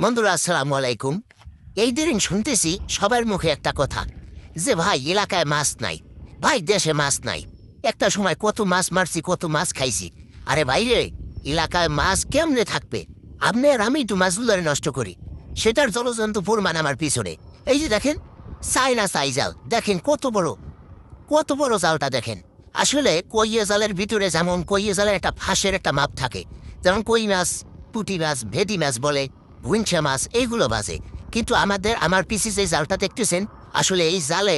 বন্ধুরা আসসালামু আলাইকুম। এই দিন শুনতেছি সবার মুখে একটা কথা যে ভাই এলাকায় মাছ নাই, ভাই দেশে মাছ নাই। একটা সময় কত মাছ মারছি, কত মাছ খাইছি। আরে ভাই রে, এলাকায় মাছ কেমনে থাকবে? আপনি আর আমি তো মাছগুলো নষ্ট করি, সেটার জলজন্ত প্রমাণ আমার পিছনে। এই যে দেখেন, চায়না চাই জাল, দেখেন কত বড়, কত বড় জালটা দেখেন। আসলে কইয়ে জালের ভিতরে যেমন কইয়ে জালের একটা ফাঁসের একটা মাপ থাকে, যেমন কই মাছ, পুঁটি মাছ, ভেদি মাছ বলে, গুইঞ্চা মাছ, এইগুলো বাজে। কিন্তু আমার পিসি যে জালটা দেখতেছেন, আসলে এই জালে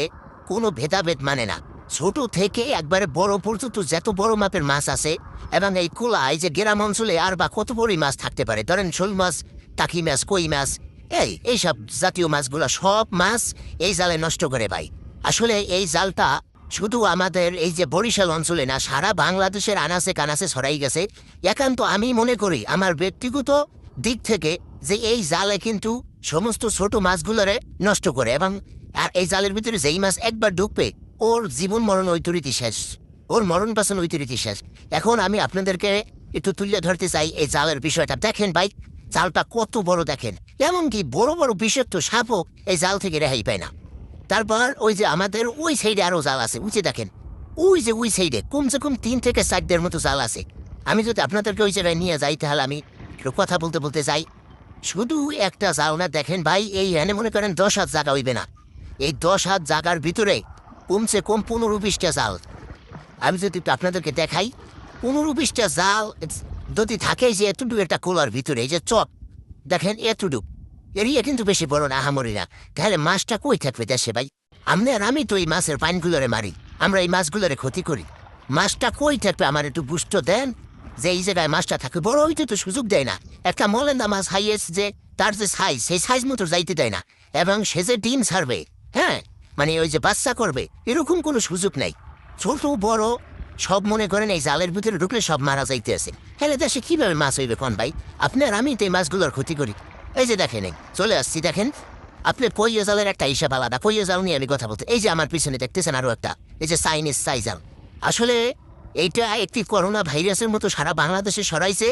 কোনো ভেদাভেদ মানে না। ছোট থেকে একবারে বড় পর্যন্ত যত বড় মাপের মাছ আছে, এবং এই কুলায় যে গ্রাম অঞ্চলে আর বা কত বড়ই মাছ থাকতে পারে, ধরেন শোল মাছ, টাকি মাছ, কই মাছ, এইসব জাতীয় মাছগুলো সব মাছ এই জালে নষ্ট করে ভাই। আসলে এই জালটা শুধু আমাদের এই যে বরিশাল অঞ্চলে না, সারা বাংলাদেশের আনাচে কানাচে ছড়াই গেছে। একান্ত আমি মনে করি আমার ব্যক্তিগত দিক থেকে যে এই জালে কিন্তু সমস্ত ছোট মাছগুলোরে নষ্ট করে, এবং আর এই জালের ভিতরে যেই মাছ একবার ঢুকবে, ওর জীবন মরণ ঐতরীতি শেষ, ওর মরণ পাশন ঐতরীতি শেষ। এখন আমি আপনাদেরকে একটু তুলে ধরতে চাই এই জালের বিষয়টা। দেখেন ভাই, জালটা কত বড় দেখেন, এমনকি বড় বড় বিষাক্ত সাপও এই জাল থেকে রেহাই পায় না। তারপর ওই যে আমাদের ওই সাইডে আরো জাল আছে, উঁচে দেখেন, ওই যে ওই সাইডে কমসে কম 3 থেকে 4 মতো জাল আছে। আমি যদি আপনাদেরকে ওই জায়গায় নিয়ে যাই, তাহলে আমি একটু কথা বলতে বলতে যাই। শুধু একটা জাল না, দেখেন ভাই, এই এনে মনে করেন 10 হাত জায়গা হইবে না, এই 10 হাত জায়গার ভিতরে কমসে কম 15-20টা জাল। আমি যদি একটু আপনাদেরকে দেখাই, 15-20টা জাল যদি থাকে, যে এতটুকু একটা কোলার ভিতরে, এই যে চপ দেখেন এতটুকু, এরিয়া কিন্তু বেশি বড় না, আহামরি না। তাহলে মাছটা কই থাকবে দেশে ভাই? আপনি আর আমি তো এই মাছের পাইনগুলোরে মারি, আমরা এই মাছগুলোরে ক্ষতি করি। মাছটা কই থাকবে আমার একটু বুঝতে দেন, যে এই জায়গায় মাছটা থাকে। বড় হইতে তো সুযোগ দেয় না। একটা মলেন্দা মাছ হাইয়েস, যে তার যে সাইজ, সেই সাইজ মতো যাইতে দেয় না, এবং সে যে ডিম ছাড়বে, হ্যাঁ মানে ওই যে বাচ্চা করবে, এরকম কোনো সুযোগ নাই। ছোট বড় সব মনে করেন এই জালের ভিতরে ঢুকলে সব মারা যাইতে আছে। হ্যাঁ, দেশে কিভাবে মাছ হইবে কোন ভাই? আপনি আর আমি তো এই মাছগুলোর ক্ষতি করি। এই যে দেখেন, এই চলে আসছি, দেখেন আপনি পইয়া জালের একটা হিসাব আলাদা। পইয়া জাল নিয়ে আমি কথা বলতে, এই যে আমার পিছনে দেখতেছেন আরো একটা, এই যে চাইনিজ চাই জাল। আসলে এইটা একটি করোনা ভাইরাসের মতো সারা বাংলাদেশে ছড়াইছে,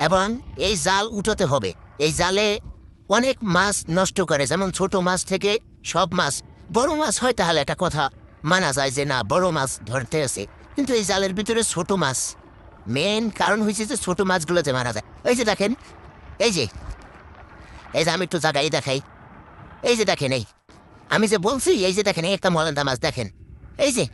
এবং এই জাল উঠাতে হবে। এই জালে অনেক মাছ নষ্ট করে, যেমন ছোট মাছ থেকে সব মাছ। বড় মাছ হয় তাহলে একটা কথা মানা যায় যে না, বড় মাছ ধরতে আছে, কিন্তু এই জালের ভিতরে ছোট মাছ। মেন কারণ হয়েছে যে ছোট মাছগুলোতে মারা যায়। এই যে দেখেন, এই যে এই যে আমি একটু জায়গায় দেখাই, এই যে দেখেন, এই আমি যে বলছি, এই যে দেখেন, এই একটা মলেন্দা মাছ দেখেন, এই যে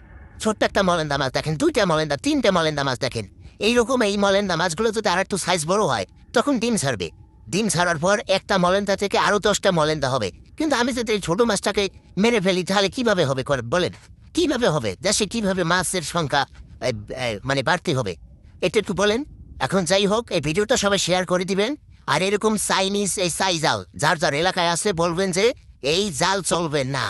ছোট্ট একটা মলেন্দা মাছ দেখেন, 2টা মলেন্দা, 3টে মলেন্দা মাছ দেখেন। এইরকম এই মলেন্দা মাছগুলো যদি আর একটু সাইজ বড় হয়, তখন ডিম ছাড়বে। ডিম ছাড়ার পর একটা মলেন্দা থেকে আরো 10টা মলেন্দা হবে। কিন্তু আমি যদি এই ছোট মাছটাকে মেরে ফেলি, তাহলে কিভাবে হবে বলেন? কিভাবে হবে দেশে, কিভাবে মাছের সংখ্যা মানে বাড়তে হবে? এটা একটু বলেন। এখন যাই হোক, এই ভিডিওটা সবাই শেয়ার করে দিবেন। আর এরকম চাইনিজ এই সাই জাল যার যার এলাকায় আছে, বলবেন যে এই জাল চলবে না।